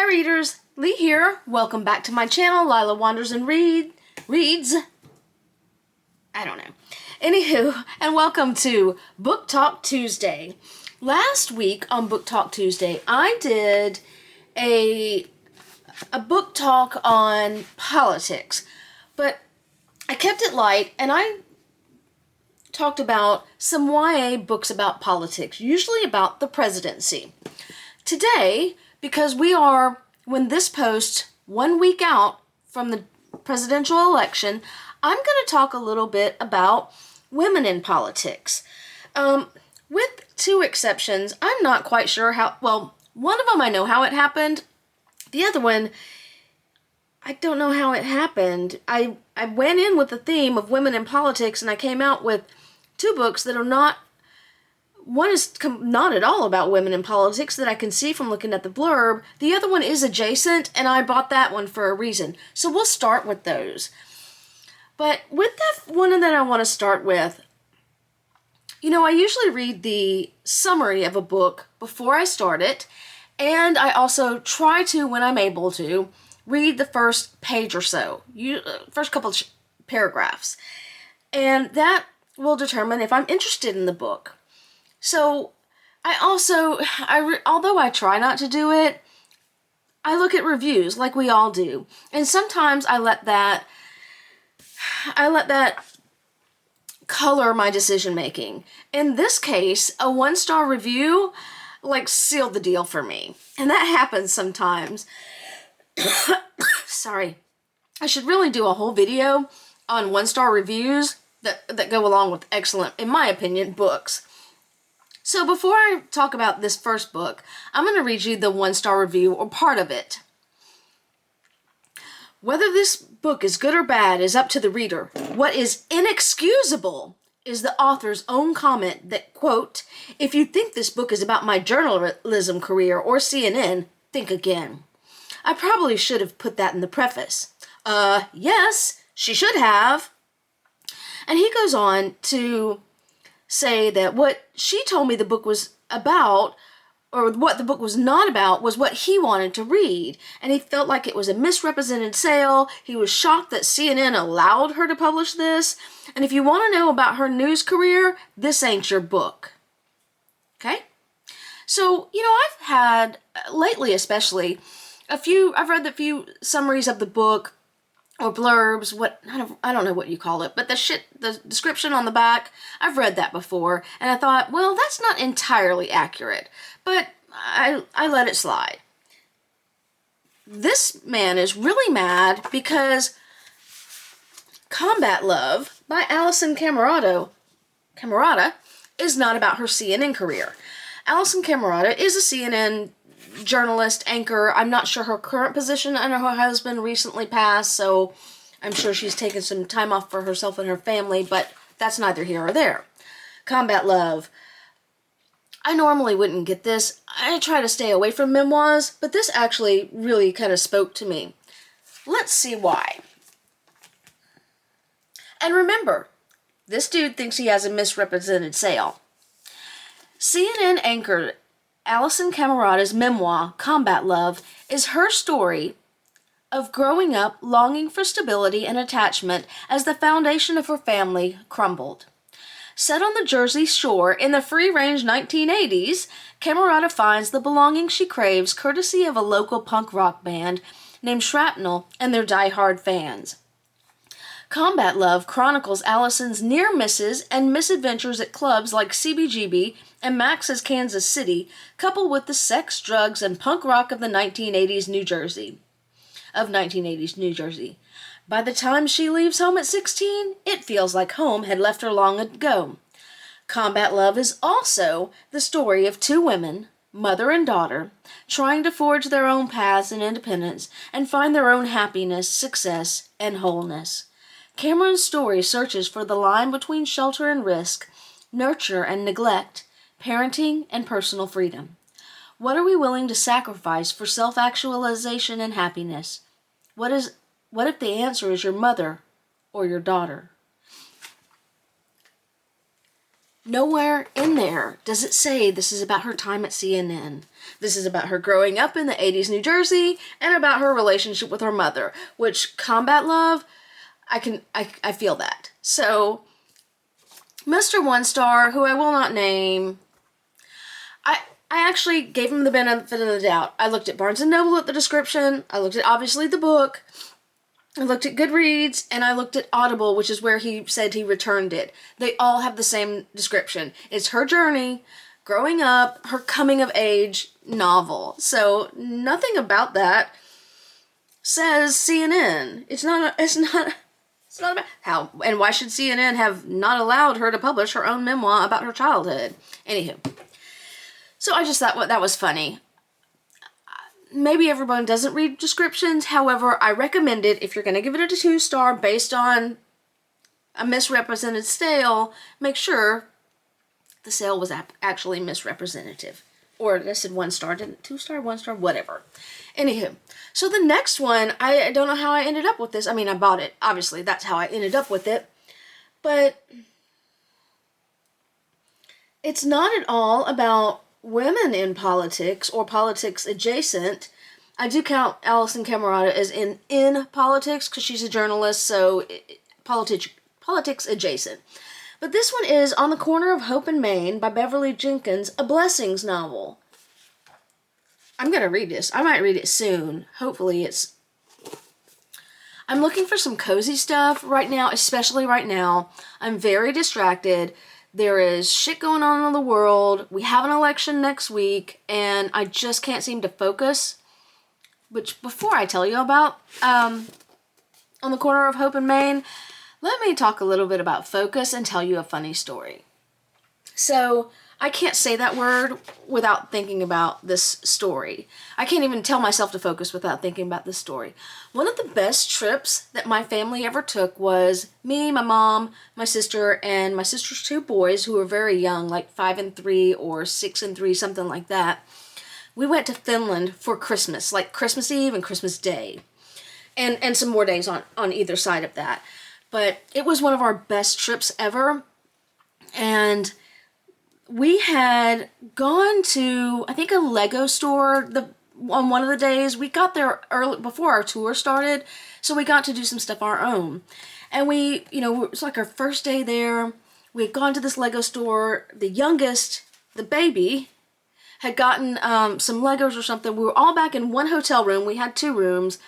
Hi readers, Lee here. Welcome back to my channel, Lila Wanders and Reads. I don't know. Anywho, and welcome to Book Talk Tuesday. Last week on Book Talk Tuesday, I did a book talk on politics, but I kept it light and I talked about some YA books about politics, usually about the presidency. Today, because we are, when this posts, 1 week out from the presidential election, I'm going to talk a little bit about women in politics. With two exceptions, I'm not quite sure how, well, one of them I know how it happened. The other one, I don't know how it happened. I went in with the theme of women in politics and I came out with two books that are not, one is not at all about women in politics that I can see from looking at the blurb. The other one is adjacent, and I bought that one for a reason. So we'll start with those. But with that one that I want to start with, you know, I usually read the summary of a book before I start it, and I also try to, when I'm able to, read the first page or so, first couple of paragraphs. And that will determine if I'm interested in the book. So, although I try not to do it, I look at reviews like we all do. And sometimes I let that color my decision making. In this case, a 1-star review, sealed the deal for me. And that happens sometimes. Sorry. I should really do a whole video on 1-star reviews that go along with excellent, in my opinion, books. So before I talk about this first book, I'm going to read you the 1-star review, or part of it. Whether this book is good or bad is up to the reader. What is inexcusable is the author's own comment that, quote, "If you think this book is about my journalism career or CNN, think again." I probably should have put that in the preface. Yes, she should have. And he goes on to say that what she told me the book was about, or what the book was not about, was what he wanted to read. And he felt like it was a misrepresented sale. He was shocked that CNN allowed her to publish this. And if you want to know about her news career, this ain't your book. Okay? So, you know, I've had, lately especially, I've read the few summaries of the book, or blurbs, I don't know what you call it, but the description on the back, I've read that before, and I thought, well, that's not entirely accurate, but I let it slide. This man is really mad because Combat Love by Alisyn Camerota is not about her CNN career. Alisyn Camerota is a CNN journalist, anchor. I'm not sure her current position. I know her husband recently passed, so I'm sure she's taken some time off for herself and her family, but that's neither here or there. Combat Love. I normally wouldn't get this. I try to stay away from memoirs, but this actually really kind of spoke to me. Let's see why. And remember, this dude thinks he has a misrepresented sale. CNN anchored Alisyn Camerota's memoir, Combat Love, is her story of growing up longing for stability and attachment as the foundation of her family crumbled. Set on the Jersey Shore in the free-range 1980s, Camerota finds the belonging she craves courtesy of a local punk rock band named Shrapnel and their die-hard fans. Combat Love chronicles Alisyn's near misses and misadventures at clubs like CBGB and Max's Kansas City, coupled with the sex, drugs, and punk rock of the 1980s New Jersey. By the time she leaves home at 16, it feels like home had left her long ago. Combat Love is also the story of two women, mother and daughter, trying to forge their own paths and independence and find their own happiness, success, and wholeness. Cameron's story searches for the line between shelter and risk, nurture and neglect, parenting and personal freedom. What are we willing to sacrifice for self-actualization and happiness? What if the answer is your mother or your daughter? Nowhere in there does it say this is about her time at CNN. This is about her growing up in the 80s New Jersey and about her relationship with her mother, which combat love, I feel that. So, Mr. One Star, who I will not name, I actually gave him the benefit of the doubt. I looked at Barnes & Noble at the description. I looked at, obviously, the book. I looked at Goodreads, and I looked at Audible, which is where he said he returned it. They all have the same description. It's her journey, growing up, her coming-of-age novel. So, nothing about that says CNN. It's not about how, and why should CNN have not allowed her to publish her own memoir about her childhood? Anywho. So I just thought that was funny. Maybe everyone doesn't read descriptions. However, I recommend it if you're going to give it a 2-star based on a misrepresented sale. Make sure the sale was actually misrepresentative. Or I said 1 star, didn't 2-star, 1 star, whatever. Anywho, so the next one, I don't know how I ended up with this. I mean, I bought it. Obviously, that's how I ended up with it. But it's not at all about women in politics or politics adjacent. I do count Alisyn Camerota as in politics because she's a journalist, so politics adjacent. But this one is On the Corner of Hope and Maine by Beverly Jenkins, a blessings novel. I'm going to read this. I might read it soon. Hopefully I'm looking for some cozy stuff right now, especially right now. I'm very distracted. There is shit going on in the world. We have an election next week, and I just can't seem to focus. Which, before I tell you about On the Corner of Hope and Maine, let me talk a little bit about focus and tell you a funny story. So, I can't say that word without thinking about this story. I can't even tell myself to focus without thinking about this story. One of the best trips that my family ever took was me, my mom, my sister, and my sister's 2 boys who were very young, like 5 and 3 or 6 and 3, something like that. We went to Finland for Christmas, like Christmas Eve and Christmas Day. And some more days on either side of that. But it was one of our best trips ever. And we had gone to, I think, a Lego store on one of the days. We got there early before our tour started, so we got to do some stuff our own. And we, it was like our first day there. We had gone to this Lego store. The youngest, the baby, had gotten some Legos or something. We were all back in one hotel room. We had 2 rooms.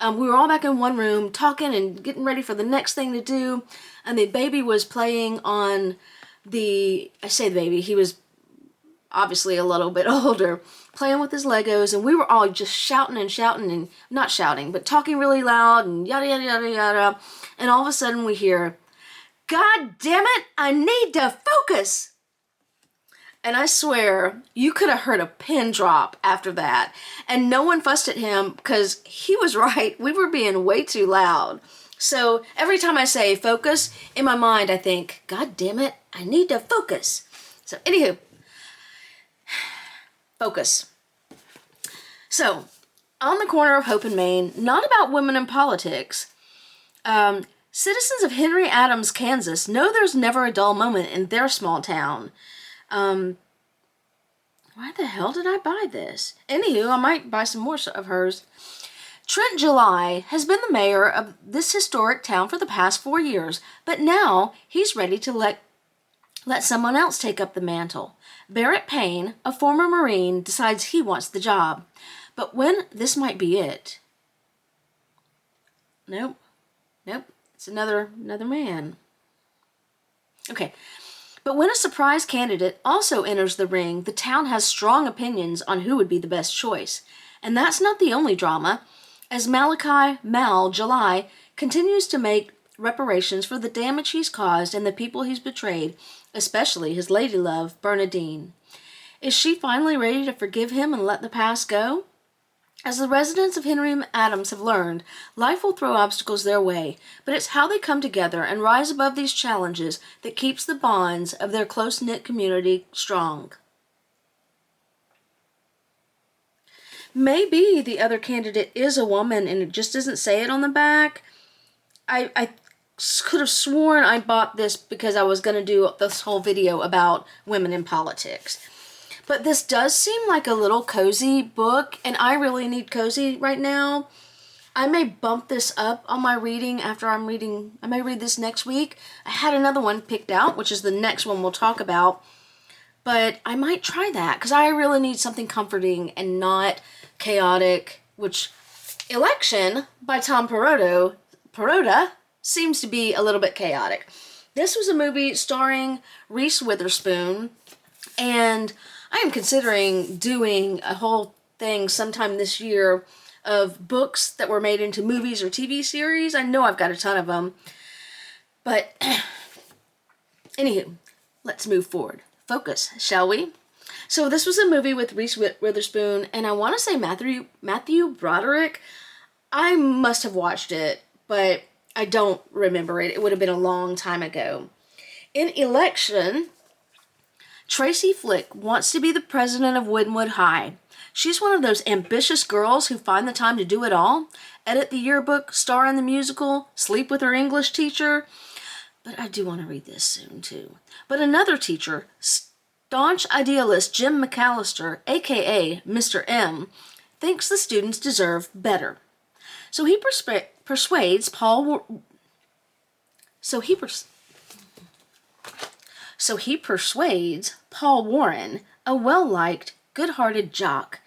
We were all back in one room talking and getting ready for the next thing to do. And the baby was playing on I say the baby, he was obviously a little bit older, playing with his Legos, and we were all just shouting and not shouting, but talking really loud and yada yada yada yada. And all of a sudden we hear, "God damn it, I need to focus." And I swear, you could have heard a pin drop after that. And no one fussed at him because he was right. We were being way too loud. So every time I say focus, in my mind I think, God damn it, I need to focus. So anywho, focus. So, On the Corner of Hope and Maine, not about women in politics. Citizens of Henry Adams, Kansas know there's never a dull moment in their small town. Why the hell did I buy this? Anywho, I might buy some more of hers. Trent July has been the mayor of this historic town for the past 4 years, but now he's ready to let someone else take up the mantle. Barrett Payne, a former Marine, decides he wants the job. But when this might be it. Nope. It's another man. Okay. But when a surprise candidate also enters the ring, the town has strong opinions on who would be the best choice. And that's not the only drama, as Mal July continues to make reparations for the damage he's caused and the people he's betrayed, especially his lady love, Bernadine. Is she finally ready to forgive him and let the past go? As the residents of Henry Adams have learned, life will throw obstacles their way, but it's how they come together and rise above these challenges that keeps the bonds of their close-knit community strong. Maybe the other candidate is a woman and it just doesn't say it on the back. I could have sworn I bought this because I was going to do this whole video about women in politics. But this does seem like a little cozy book, and I really need cozy right now. I may bump this up on my reading after I'm reading. I may read this next week. I had another one picked out, which is the next one we'll talk about. But I might try that because I really need something comforting and not chaotic, which Election by Tom Perrotta seems to be a little bit chaotic. This was a movie starring Reese Witherspoon, and I am considering doing a whole thing sometime this year of books that were made into movies or TV series. I know I've got a ton of them. But, anywho, let's move forward. Focus, shall we? So this was a movie with Reese Witherspoon, and I want to say Matthew Broderick. I must have watched it, but I don't remember it. It would have been a long time ago. In Election, Tracy Flick wants to be the president of Wynwood High. She's one of those ambitious girls who find the time to do it all. Edit the yearbook, star in the musical, sleep with her English teacher. But I do want to read this soon, too. But another teacher, staunch idealist Jim McAllister, a.k.a. Mr. M, thinks the students deserve better. So he persuades Paul Warren, a well-liked, good-hearted jock,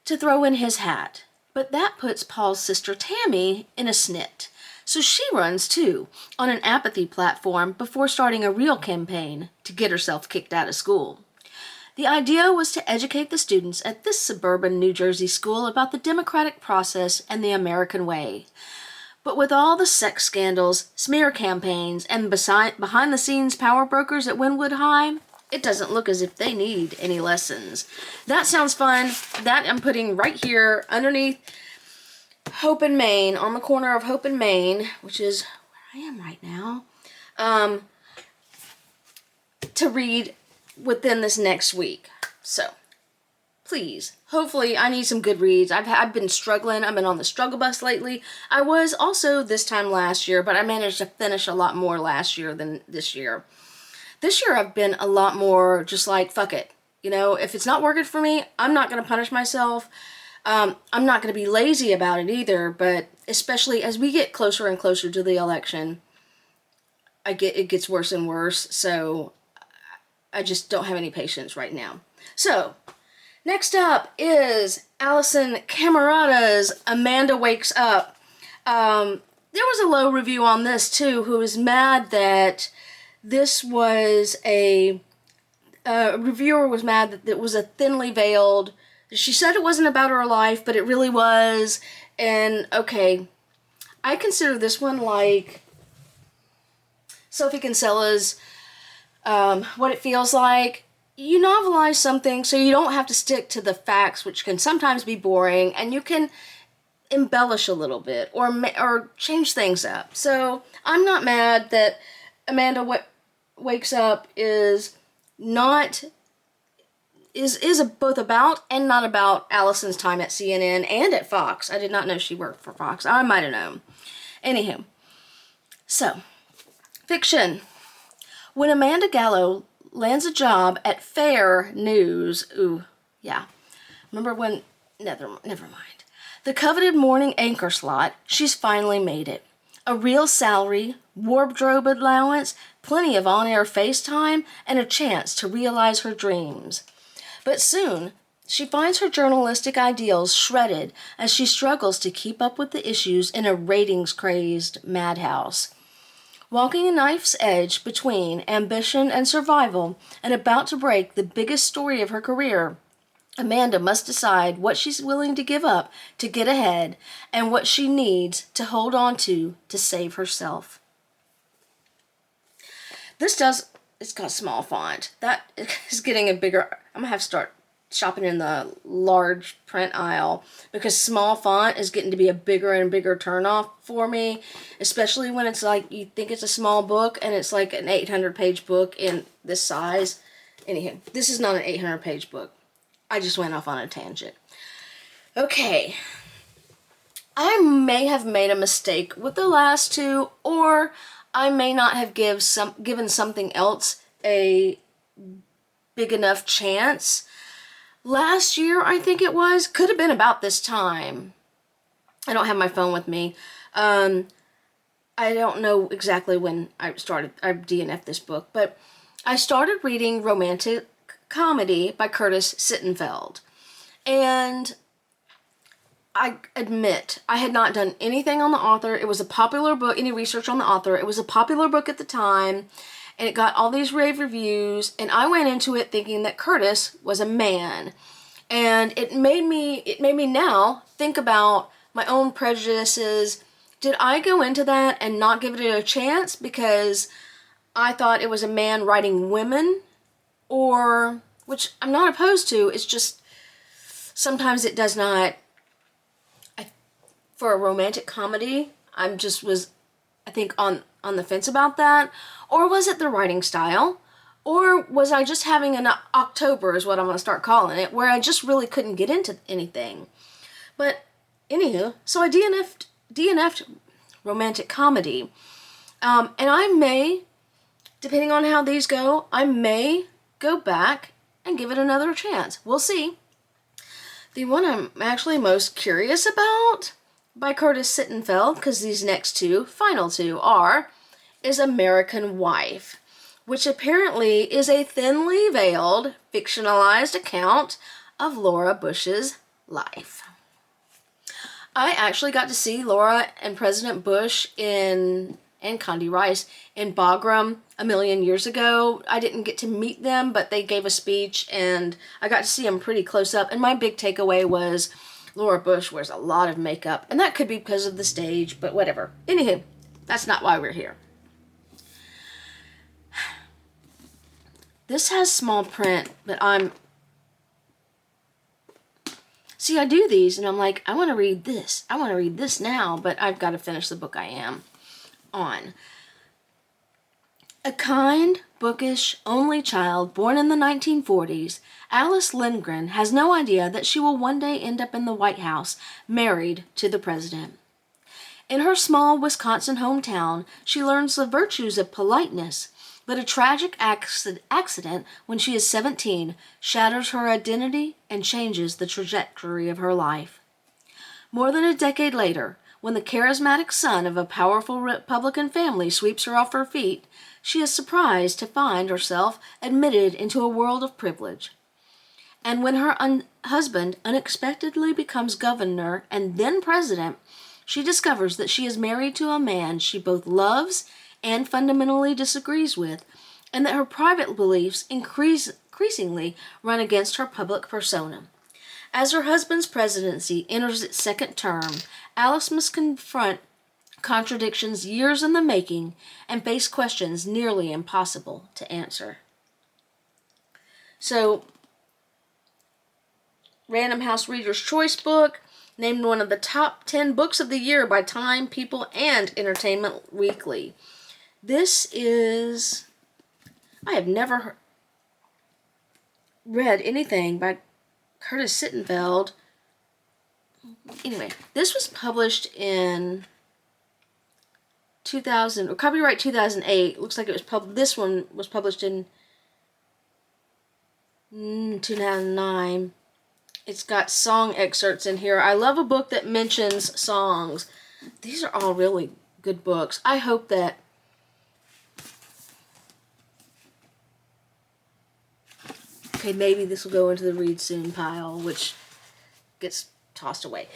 to throw in his hat. But that puts Paul's sister Tammy in a snit. So she runs too, on an apathy platform before starting a real campaign to get herself kicked out of school. The idea was to educate the students at this suburban New Jersey school about the democratic process and the American way. But with all the sex scandals, smear campaigns, and behind-the-scenes power brokers at Wynwood High, it doesn't look as if they need any lessons. That sounds fun. That I'm putting right here underneath Hope and Main, on the corner of Hope and Main, which is where I am right now, to read within this next week. So, please, hopefully, I need some good reads. I've been struggling. I've been on the struggle bus lately. I was also this time last year, but I managed to finish a lot more last year than this year. This year, I've been a lot more just like, fuck it. You know, if it's not working for me, I'm not going to punish myself. I'm not going to be lazy about it either, but especially as we get closer and closer to the election, it gets worse and worse, so I just don't have any patience right now. So, next up is Alisyn Camerota's Amanda Wakes Up. There was a low review on this too, who was mad that this was a reviewer was mad that it was a thinly veiled. She said it wasn't about her life, but it really was. And okay, I consider this one like Sophie Kinsella's What It Feels Like. You novelize something so you don't have to stick to the facts, which can sometimes be boring, and you can embellish a little bit or change things up. So I'm not mad that Amanda Wakes Up is not is both about and not about Alisyn's time at CNN and at Fox. I did not know she worked for Fox. I might have known. Anywho, so fiction. When Amanda Gallo lands a job at Fair News, ooh, yeah. Remember when? Never mind. The coveted morning anchor slot. She's finally made it. A real salary, wardrobe allowance, plenty of on-air FaceTime, and a chance to realize her dreams. But soon, she finds her journalistic ideals shredded as she struggles to keep up with the issues in a ratings-crazed madhouse. Walking a knife's edge between ambition and survival and about to break the biggest story of her career, Amanda must decide what she's willing to give up to get ahead and what she needs to hold on to save herself. It's got small font. That is getting a bigger, I'm going to have to start shopping in the large print aisle because small font is getting to be a bigger and bigger turnoff for me, especially when it's like you think it's a small book and it's like an 800-page book in this size. Anywho, this is not an 800-page book. I just went off on a tangent. Okay. I may have made a mistake with the last two, or I may not have given something else a big enough chance. Last year, I think it was, could have been about this time. I don't have my phone with me. I don't know exactly when I DNF'd this book, but I started reading romantic comedy by Curtis Sittenfeld. And I admit, I had not done anything on the author. It was a popular book, any research on the author. It was a popular book at the time, and it got all these rave reviews, and I went into it thinking that Curtis was a man. And it made me now think about my own prejudices. Did I go into that and not give it a chance because I thought it was a man writing women? Or, which I'm not opposed to, it's just sometimes it does not. For a romantic comedy, I think, on the fence about that. Or was it the writing style? Or was I just having an October, is what I'm going to start calling it, where I just really couldn't get into anything. But, anywho, so I DNF'd romantic comedy. And I may, depending on how these go, I may go back and give it another chance. We'll see. The one I'm actually most curious about by Curtis Sittenfeld, because these next final two is American Wife, which apparently is a thinly veiled, fictionalized account of Laura Bush's life. I actually got to see Laura and President Bush and Condi Rice in Bagram a million years ago. I didn't get to meet them, but they gave a speech, and I got to see them pretty close up, and my big takeaway was Laura Bush wears a lot of makeup, and that could be because of the stage, but whatever. Anywho, that's not why we're here. This has small print, but see, I do these, and I'm like, I want to read this. I want to read this now, but I've got to finish the book I am on. A kind, bookish, only child born in the 1940s, Alice Lindgren has no idea that she will one day end up in the White House, married to the president. In her small Wisconsin hometown, she learns the virtues of politeness, but a tragic accident when she is 17 shatters her identity and changes the trajectory of her life. More than a decade later, when the charismatic son of a powerful Republican family sweeps her off her feet, she is surprised to find herself admitted into a world of privilege. And when her husband unexpectedly becomes governor and then president, she discovers that she is married to a man she both loves and fundamentally disagrees with, and that her private beliefs increasingly run against her public persona. As her husband's presidency enters its second term, Alice must confront contradictions years in the making and face questions nearly impossible to answer. So, Random House Reader's Choice book, named one of the top 10 books of the year by Time, People, and Entertainment Weekly. This is... I have never read anything by Curtis Sittenfeld. Anyway, this was published in 2000, or copyright 2008. Looks like it was this one was published in 2009. It's got song excerpts in here. I love a book that mentions songs. These are all really good books. I hope that okay, maybe this will go into the read soon pile, which gets tossed away.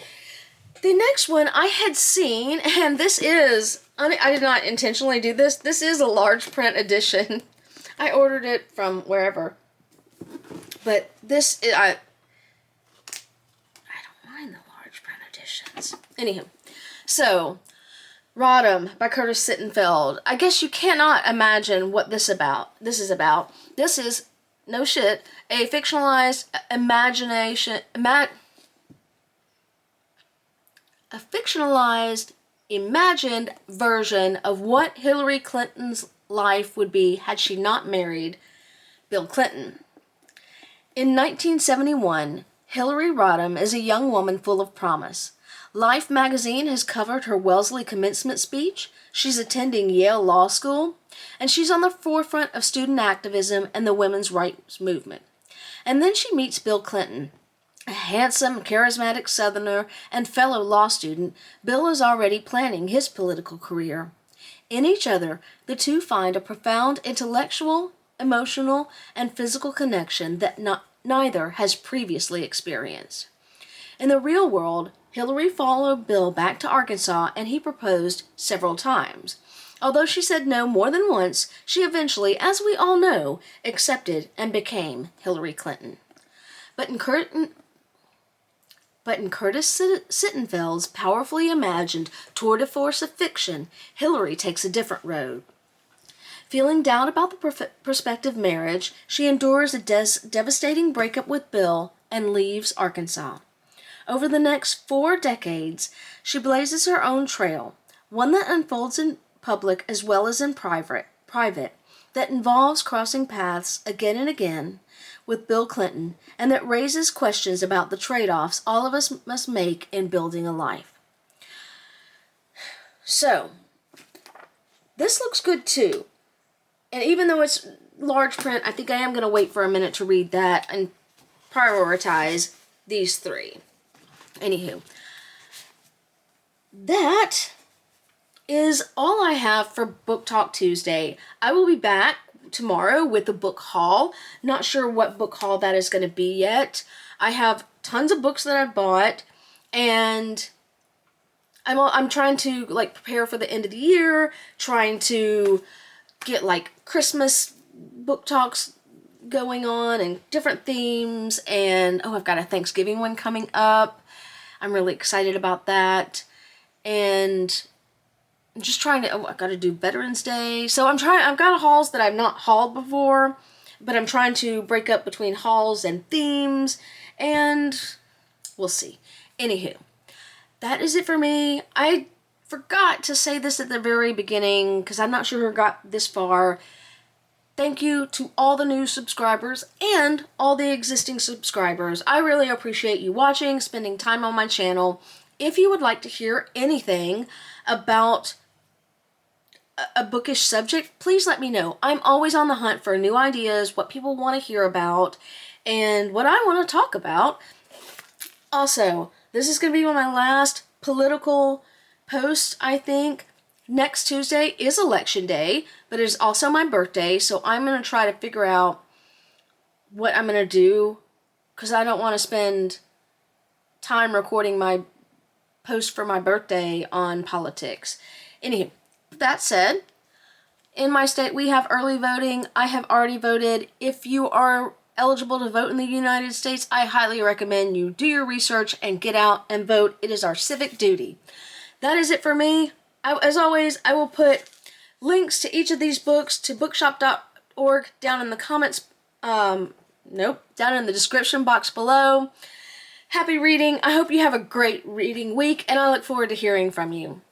The next one I had seen, and this is, I did not intentionally do this. This is a large print edition. I ordered it from wherever. But this is, I don't mind the large print editions. Anywho, so, Rodham by Curtis Sittenfeld. I guess you cannot imagine what this is about. This is, no shit, a fictionalized imagined version of what Hillary Clinton's life would be had she not married Bill Clinton. In 1971, Hillary Rodham is a young woman full of promise. Life magazine has covered her Wellesley commencement speech, she's attending Yale Law School, and she's on the forefront of student activism and the women's rights movement. And then she meets Bill Clinton. A handsome, charismatic Southerner and fellow law student, Bill is already planning his political career. In each other, the two find a profound intellectual, emotional, and physical connection that neither has previously experienced. In the real world, Hillary followed Bill back to Arkansas and he proposed several times. Although she said no more than once, she eventually, as we all know, accepted and became Hillary Clinton. But in Curtis Sittenfeld's powerfully imagined tour de force of fiction, Hillary takes a different road. Feeling doubt about the prospective marriage, she endures a devastating breakup with Bill and leaves Arkansas. Over the next 4 decades, she blazes her own trail, one that unfolds in public as well as in private, that involves crossing paths again and again with Bill Clinton, and that raises questions about the trade-offs all of us must make in building a life. So, this looks good too. And even though it's large print, I think I am going to wait for a minute to read that and prioritize these 3. Anywho, that is all I have for Book Talk Tuesday. I will be back tomorrow with a book haul. Not sure what book haul that is going to be yet. I have tons of books that I bought, and I'm trying to prepare for the end of the year, trying to get Christmas book talks going on and different themes, and I've got a Thanksgiving one coming up. I'm really excited about that, and I'm just trying to, I've got to do Veterans Day, so I've got hauls that I've not hauled before, but I'm trying to break up between hauls and themes, and we'll see. Anywho, that is it for me. I forgot to say this at the very beginning because I'm not sure who got this far. Thank you to all the new subscribers and all the existing subscribers. I really appreciate you watching, spending time on my channel. If you would like to hear anything about a bookish subject, please let me know. I'm always on the hunt for new ideas, what people want to hear about, and what I want to talk about. Also, this is going to be my last political post, I think. Next Tuesday is election day, but it's also my birthday, so I'm going to try to figure out what I'm going to do, because I don't want to spend time recording my post for my birthday on politics. Anywho, that said, in my state we have early voting. I have already voted. If you are eligible to vote in the United States, I highly recommend you do your research and get out and vote. It is our civic duty. That is it for me. As always, I will put links to each of these books to bookshop.org down in the comments, down in the description box below. Happy reading. I hope you have a great reading week, and I look forward to hearing from you.